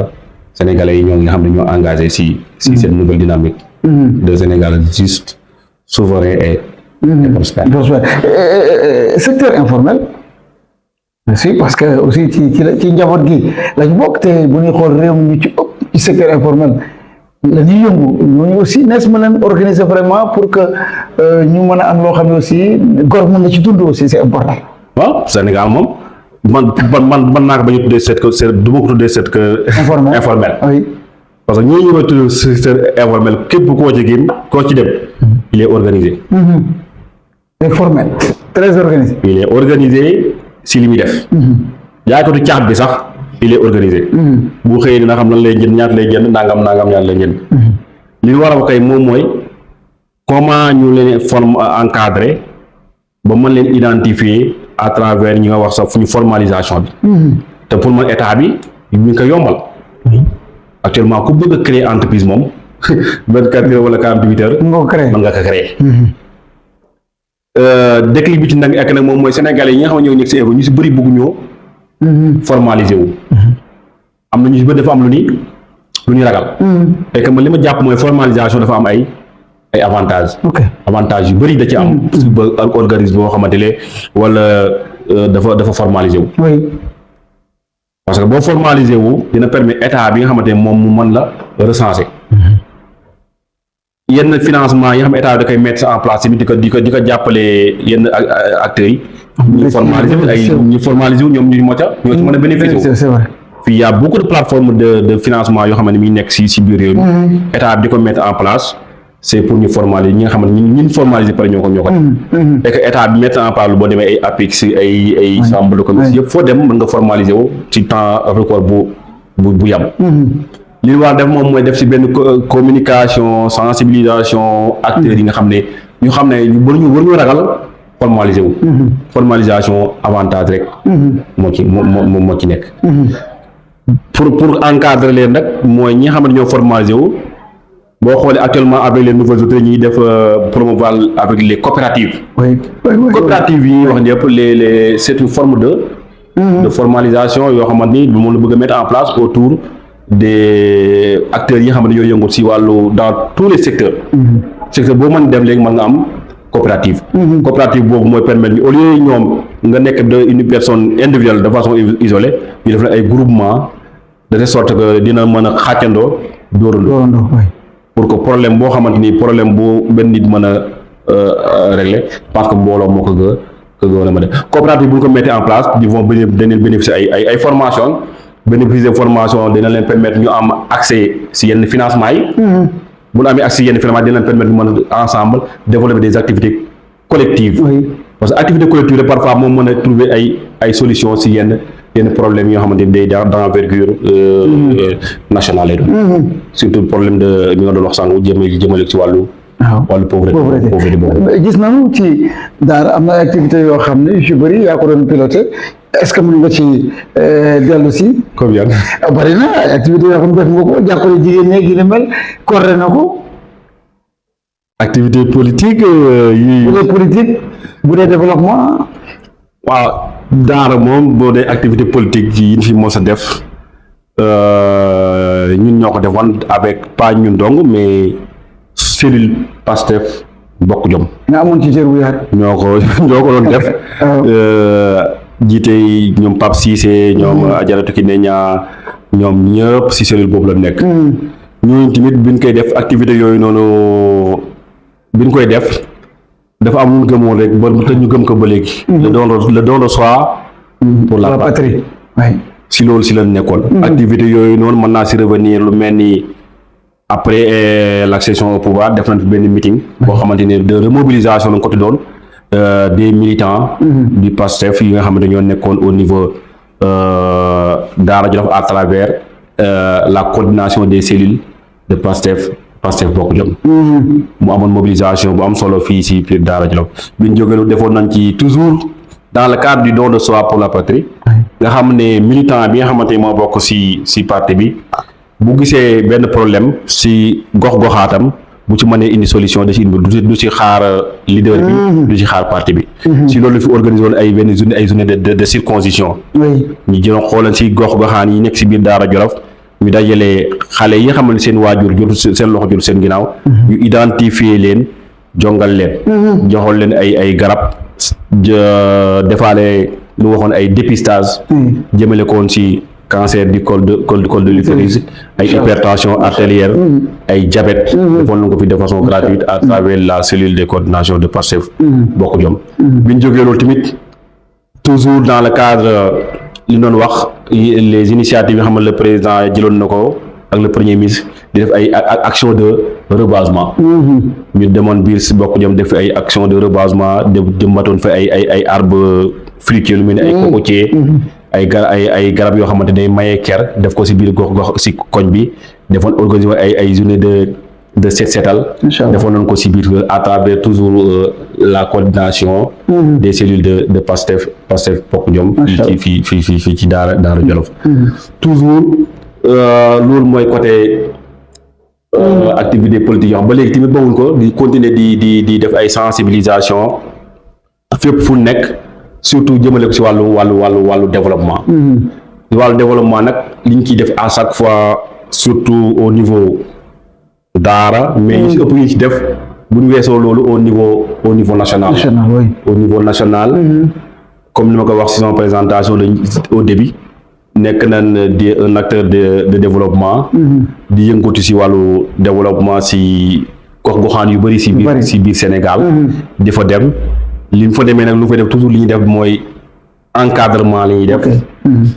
Sénégalais yi nga xam ne ñoo engagé si cette nouvelle dynamique de Sénégal juste souverain et prospère. Secteur informel aussi parce que aussi ci njaboot gi lañ bokk te bu ñuy xool réew mi ñu ci ëpp ci secteur informel la ñuy yëngu ñooñu aussi nees mën leen organiser vraiment pour que ñu mën a am loo xam ne aussi gor mën na ci dund aussi c'est important. waaw Sénégal moom man naa ko ba ñu tuddee du ma ko tuddee secteur informel parce que ñooñu ñëw tuddee secteur informel képp koo ci dem il est organisé. C'est formel très organisé. il est organisé si li muy def. jaaykatu caaf bi sax il est organisé. bu xëyee dina xam lan lay jënd ñaata lay jënd nangam ñaata lay jënd. li ñu war a kay moom mooy comment ñu leen encadrer ba mën leen identifier à travers ñi nga wax sax fu ñu formalisation bi. te pour man état bi ñu ngi ko yombal. actuellement ku bëgg a créer entreprise moom 24 heures wala 48 heures. mën nga ko créer. déclic bi ci nag ak nag moom mooy sénégalais yi nga xam ne ñoo nekk si Evo ñu si bëri bëgg ñoo formaliser wu. am na ñu si bëri dafa am lu ñuy ragal. et que man li ma jàpp mooy formalisation dafa am ay avantages. avantages yu bëri da ci am. ba organisme boo xamante ne wala dafa formaliser wu. parce que boo formaliser wu dina permettre état bi nga xamante ne moom mu mën la recenser. yenn financement yi nga xam état da koy mettre en place tamit di ko jàppale yenn acteurs yi. ñu formaliser wu ñoom ñu ñoo ci mën a bénéficier wu. fii y a beaucoup de plateformes de financement yoo xam ne mi nekk si biir réew mi. état bi di ko mettre en place c' est pour ñu formaliser ñi nga xam ne ñun formaliser pare ñoo ko def. et que état bi mettre en place boo demee ay APIX ay chambre de commerce yëpp foo dem mën nga formaliser wu ci temps record bu yam. li ñu war def moom mooy def si benn communication sensibilisation acteurs yi nga xam ne ñu war ñu ragal formaliser wu. formalisation avantage rek. moo ci nekk. pour encadrer leen nag mooy ñi nga xam ne ñoo formaliser wu boo xoolee actuellement avec les nouvelles autorités ñuy def promouvoir avec les coopératives. coopératives yi wax ñëpp les c'est une forme de formalisation yoo xamante ni moom la bëgg a mettre en place autour des acteurs yi nga xam ne ñoo yëngu si wàllu dans tous les secteurs. secteur boo mën dem léegi mën nga am coopérative. coopérative boobu mooy permettre ñu au lieu ñoom nga nekk de une personne individuelle de façon isolée ñu def ay groupement de telle sorte que dina mën a xàccandoo dóorandoo pour que problème boo xamante ni problème bu benn nit mën a régler parce que mbooloo moo ko gën a mën a coopérative bu ñu ko mettre en place ils vont bénéficier ay formation bénéficier formation dina leen permettre ñu am accès si yenn financement yi. bu ñu amee accès yenn financement dina leen permettre ñu mën a ensemble développer des activités collectives. parce que activité collective parfois moom mën a trouver ay solutions si yenn problèmes yoo xamante ni day d'envergure nationale lay doon. surtout problème de mi nga doon wax sànq jëmale ci wàllu pauvreté boobu. gis nañu ci daara am na activité yoo xam ne yu bëri yaa ko doon piloté est-ce que mën nga ci dellu si. comme yan. bari na ay activité yoo xam ne def nga ko jàppale jigéen ñi gi ni mel coordonné na ko. activité politique bu dee politique bu dee développement. waaw daara moom boo dee activité politique yi ñu fi mos a def ñun ñoo ko defoon avec pas ñun dong mais cellule Pastef Bokk Jom. nga amoon ci cër bu yaatu. ñoo ko doon def. jiite ñoom Pape Cissé ñoom Adjaratou Kiné Niang ñoom ñëpp si cellule boobu la nekk. ñooñu tamit biñ koy def activité yooyu noonu biñ koy def dafa am lu gëmoon rek ba te ñu gëm ko ba léegi. le don de soi pour la patrie. si loolu si la nekkoon. activité yooyu noonu mën naa si revenir lu mel ni après l'accession au pouvoir def nañ fi benn meeting. boo xamante ne de remobilisation lañ ko tuddoon des militants. du PASTEF yi nga xamante ñoo nekkoon au niveau Daara Jolof à travers la coordination des cellules de Pastef Bokk Jom. mu amoon mobilisation bu am solo fii si biir Daara Jolof bi ñu jógee defoon nañ ci toujours dans le cadre du don de soi pour la patrie. nga xam ne militant bi nga xamante ni moo bokk si parti bi bu gisee benn problème si gox-goxaatam bu ci mënee indi solution da ci indi du ci xaar leader bi. du ci xaar parti bi. si loolu fi organisé woon ay journée de circoncision. ñu jëloon xoolan si gox-goxaan yi nekk si biir Daara Jolof. ñu dajalee xale yi nga xam ne seen waajur jotu seen loxo jotu seen ginnaaw. ñu identifier leen jongal leen. joxoon leen ay garab defaale lu waxoon ay dépistage. jëmale ko woon si cancer du col de l'utérus ay hypertension artérielle ay diabète. defoon nañ ko fi de façon gratuite à travers la cellule de coordination de Pastef Bokk Jom. bi ñu jógee loolu tamit toujours dans le cadre li doon wax les initiatives yi xam ne le président jëloon na ko ak le premier ministre di def ay action de rebasement. ñu demoon biir si Bokk Jom def fi ay action de rebasement jëmbatoon fa ay arbres fruitiers lu mel ni ay cocotiers. ay garab yoo xamante day maye ker def ko si biir gox si koñ bi defoon organiser ay journée de setal. defoon nañ ko si biir à travers toujours la coordination. des cellules de Pastef Bokk Jom. fii ci Daara Jolof. toujours loolu mooy côté activité politique yoo xam ba léegi tamit bawuñ ko di continuer di def ay sensibilisation fépp fu nekk surtout jëmale ko si wàllu développement. wàllu développement nag li ñu ciy def à chaque fois surtout au niveau daara mais ñu si ëpp ñu ci def bu ñu weesoo loolu au niveau national. Oui. au niveau national. comme ni ma ko wax si sama présentation au début nekk nañ di un acteur de développement. di yëngatu si wàllu développement si gox-goxaan yu bëri si biir Sénégal. di fa dem li ñu fa demee nag lu fa def toujours li ñuy def mooy encadrement la ñuy def.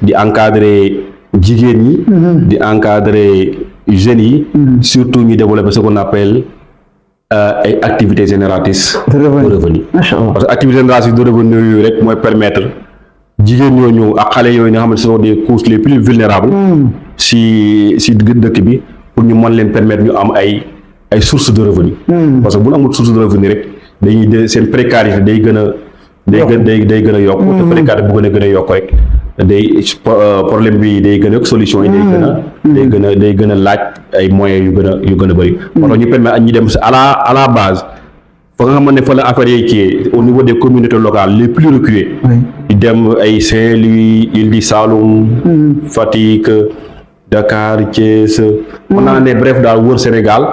di encadrer jigéen ñi. di encadrer jeunes yi. surtout ñu développer ce qu'on appelle ay activités génératrices de revenus. Parce que activités génératrices de revenus yooyu rek mooy permettre jigéen ñooñu ak xale yooyu nga xam ne ce sont des couches les plus vulnérables. si dëkk bi pour ñu mën leen permettre ñu am ay sources de revenus. parce que bu ñu amul source de revenus rek dañuy seen précarité day gën a yokk. te précarité bu gën a yokk rek problème bi day gën a yokk solution yi day gën a laaj ay moyens yu gën a bëri. moo tax ñu permettre ñu dem à la base fa nga xamante ne fa la affaire yi kii au niveau des communautés locales les plus reculées. di dem ay Saint-Louis Île du Saloum. Fatick Dakar Thiès. mën naa ne bref daal wër Sénégal.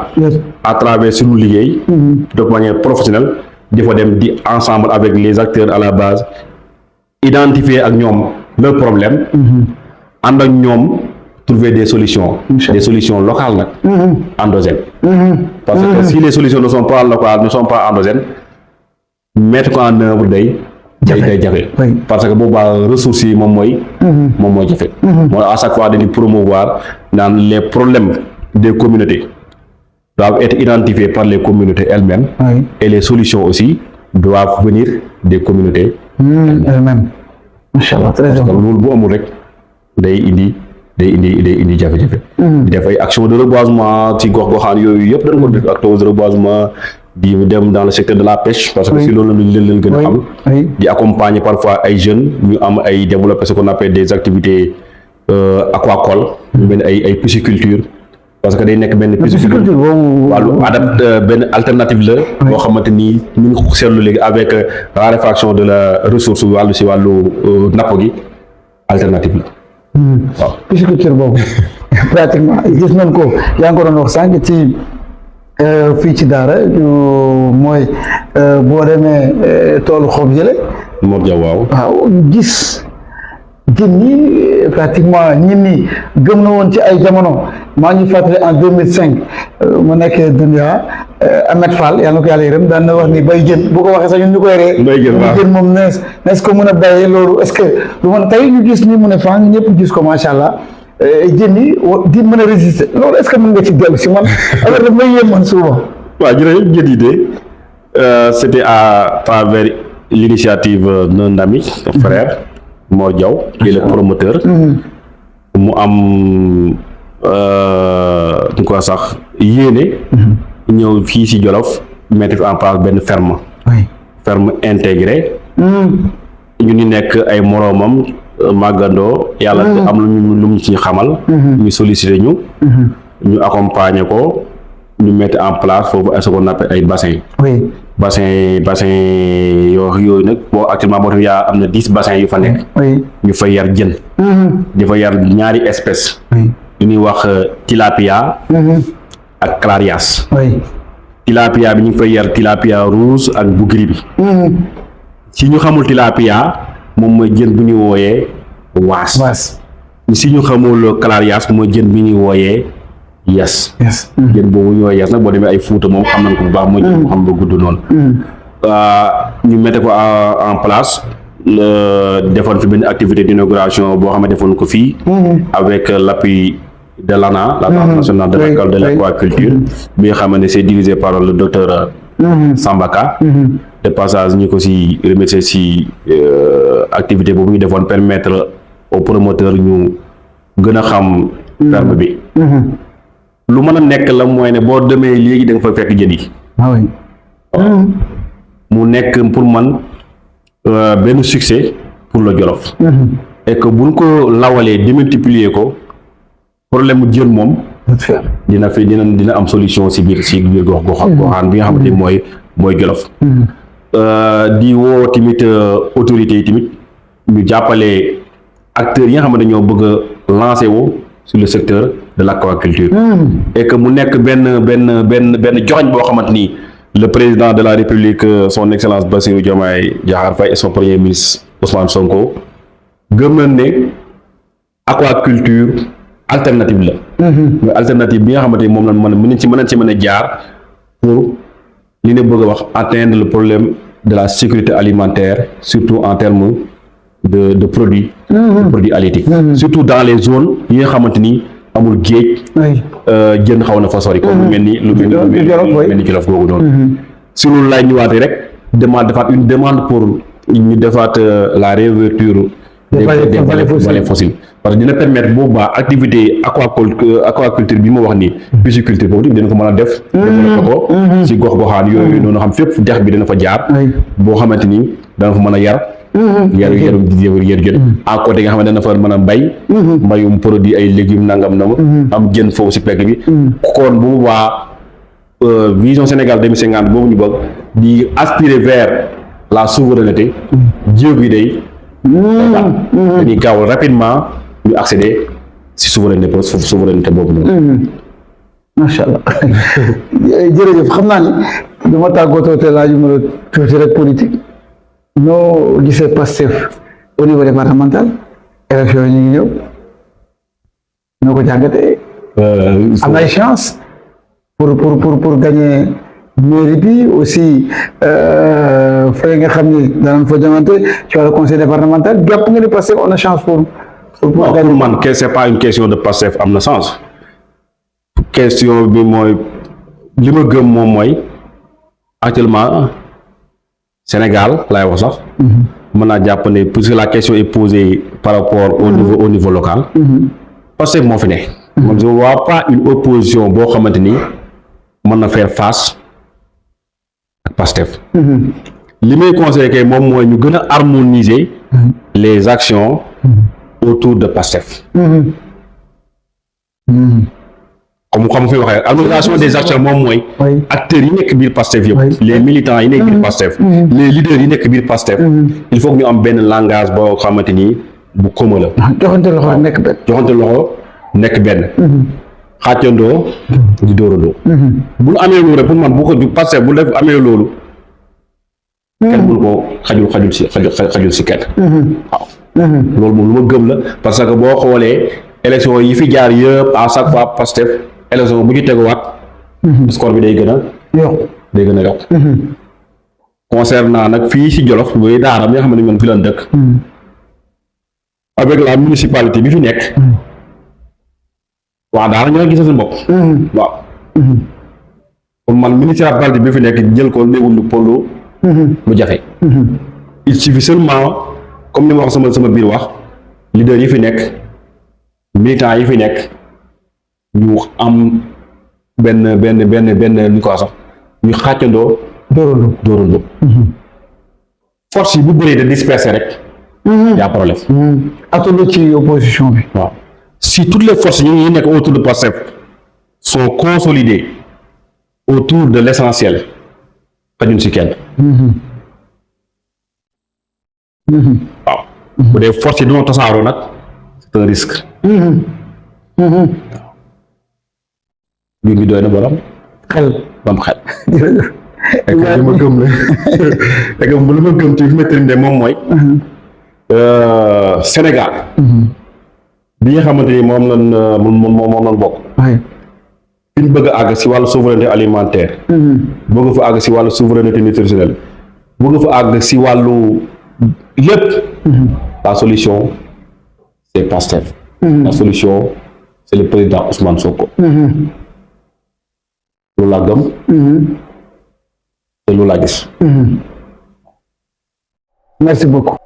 à travers suñu liggéey. de manière professionnelle di fa dem di ensemble avec les acteurs à la base identifier ak ñoom leur problème. ànd ak ñoom trouver des solutions locales nag. endogènes. parce que si les solutions ne sont pas locales ne sont pas endogènes mettre ko en œuvre day jafe. parce que boobaa ressources yi moom mooy jafe. moo à chaque fois dañuy promouvoir naan les problèmes des communautés doivent être identifiés par les communautés elles-mêmes. Et les solutions aussi doivent venir des communautés elles-mêmes. Machallah, très bien. parce que loolu bu amul rek day indi jafe-jafe. di def ay actions de reboisement ci gox-goxaan yooyu yëpp dañ ko def actions de reboisement di dem dans le secteur de la pêche. parce que si loolu la leen gën a xam. di accompagner parfois ay jeunes ñu am ay développer ce qu'on appelle des activités aquacoles. benn ay pisciculture. parce que day nekk benn pisciculture wàllu benn alternative la. boo xamante ni ñu ngi ko seetlu léegi avec raréfaction de la ressource si wàllu napp gi alternative la. waaw pisciculture boobu pratiquement gis nañ ko yaa ngi ko doon wax sànq ci fii ci daara mooy boo demee toolu xob yële. Mor Dia waaw gis jën ñi pratiquement ñi gëm na woon ci ay jamono maa ngi fàttali en 2005 mu nekkee Dunia Ahmed Fall yàlla na ko yàlla yërëm daan na wax ni bay jën bu ko waxee sax ñun ñu koy ree. bay jën moom nees ko mën a bayee loolu est-ce que lu mën tey ñu gis ni mu ne fang ñëpp gis ko macha allah jën yi di mën a résister loolu est-ce que mën nga ci dellu si man alors daf may yéem man souvent. waaw jërëjëf jën yi de c'était à travers l'initiative d'un ami frère Mor Diaw qui est le promoteur. mu am ñu ko sax yéene. ñëw fii si Jolof mettre en place benn ferme intégrée. ñu ni nekk ay moroomam màggandoo yàlla am lu mu ci xamal. ñu solliciter ñu accompagner ko ñu mettre en place foofu ce qu'on appelle ay bassin yooyu nag boo actuellement boo tamit yaa am na 10 bassins yu fa nekk. ñu fa yar jën. di fa yar ñaari espèces. yu ñuy wax tilapia. ak clarias. tilapia bi ñu ngi fay yar tilapia rouge ak bu gris bi. si ñu xamul tilapia moom mooy jën bu ñu wooyee waas. si ñu xamul clarias mooy jën bi ñuy wooyee yes. jën boobu ñu wooyee yes nag boo demee ay Fuuta moom xam nañ ko bu baax mooy jën bu xam ba gudd noonu. ñu mettre ko en place defoon fi benn activité d'inauguration boo xam ne defoon ko fii. avec l'appui de l'ANA, l'Agence nationale de l'école de l'aquaculture, bi nga xam ne c'est dirigé par le docteur Sambaka. De passage ñu ko si remercier si activité boobu ñu defoon permettre aux promoteurs ñu gën a xam ferme bi. lu mën a nekk la mooy ne boo demee léegi da nga fa fekk jën yi. mu nekk pour man benn succès pour le Jolof. Et que buñ ko lawalee démultiplier ko problème mu jën moom dina am solution si biir goxaan bi nga xamante ni mooy Jolof. di woo tamit autorités yi tamit ñu jàppale acteurs yi nga xam ne dañoo bëgg a lancer wu sur le secteur de l'aquaculture et que mu nekk benn joxañ boo xamante ni le président de la République son excellence Bassirou Diomaye Diakhar Faye et son premier ministre Ousmane Sonko gëm nañ ne aquaculture alternative la mais alternative bi nga xamante ni moom la mën ci mën a jaar pour li ne bëgg a wax atteindre le problème de la sécurité alimentaire surtout en termes de produits de produits halieutiques surtout dans les zones yi nga xamante ni amul géej jën xaw na fa sori comme lu mel ni Jolof googu noonu si loolu laay ñëwaatee rek defaat une demande pour ñu defaat la réouverture des vallées fossiles parce que dina permettre boobu baax activité aquaculture bi ma wax nii pisciculture boobu tamit dina ko mën a def développé ko si gox goxaan yooyu noonu xam fépp dex bi dina fa jaar boo xamante ni dana fa mën a yar jën à côté nga xam ne dana fa mën a mbayum produit ay légumes nangam am jën foofu si pegg bi kon bu boobaa vision Sénégal 2050 boobu ñu bëgg di aspirer vers la souveraineté jéego yi day dañuy gaaw rapidement ñu accéder si souveraineté boobu noonu macha allah jërëjëf xam naa ni dama tàggatoo te laaju ma la tuuti rek politique noo gisee Pastef au niveau départemental élection yi ñu ngi ñëw noo ko jàngatee am ay chance pour gagner mairie bi aussi fay nga xam ni danañ fa jamante ci wàllu conseil départemental jàpp nga ni Pastef on a chance pour gagner. Man c'est pas une question de Pastef am na chance question bi mooy li ma gëm moom mooy actuellement Sénégal laay wax sax mën naa jàpp ne puisque la question est posée par rapport au niveau local Pastef moo fi ne man je vois pas une opposition boo xamante ni mën na faire face ak Pastef li may conseillé kay moom mooy ñu gën a harmoniser les actions autour de Pastef comme fi waxee harmonisation des actions moom mooy acteurs yi nekk biir Pastef yëpp les militants yi nekk biir Pastef les leaders yi nekk biir Pastef il faut que ñu am benn langage boo xamante ni bu commun la joxante loxo nekk benn xàccandoo di dóorandoo bu ñu amee loolu rek pour man bu ko Pastef bu def amee loolu kenn mënu ko xajul si kenn waaw loolu moom lu ma gëm la parce que boo xoolee élection yi fi jaar yëpp à chaque fois Pastef élection bu ñu teguwaat score bi day gën a yokk concernant nag fii si Jolof mooy daara mi nga xam ne man fi lan dëkk avec la municipalité bi fi nekk waaw daara ñoo gis seen bopp waaw pour man municipalité bi fi nekk jël ko léegul lu polo lu jafe il suffit seulement comme ni ma wax sama biir wax leader yi fi nekk militants yi fi nekk ñu am benn ñu ko sax ñu xàccandoo dóorandoo force yi bu bëree de disperser rek y'a problème atolo ci opposition bi waaw si toutes les forces ñu nekk autour de Pastef sont consolidées autour de l'essentiel xajun si kenn waaw bu dee force yi dañoo tasaaroo nag c'est un risque mbir mi doy na borom xel bam xel ek li ma gëm la ek lu ma gëm ci fi ma terminé moom mooy Sénégal bi nga xamante ni moom lañ bokk fi ñu bëgg a àgg si wàllu souveraineté alimentaire bëgg fa àgg si wàllu souveraineté nutritionnelle bëgg fa àgg si wàllu lépp la solution c'est Pastef la solution c'est le président Ousmane Sonko loolu laa gëm te loolu laa gis merci beaucoup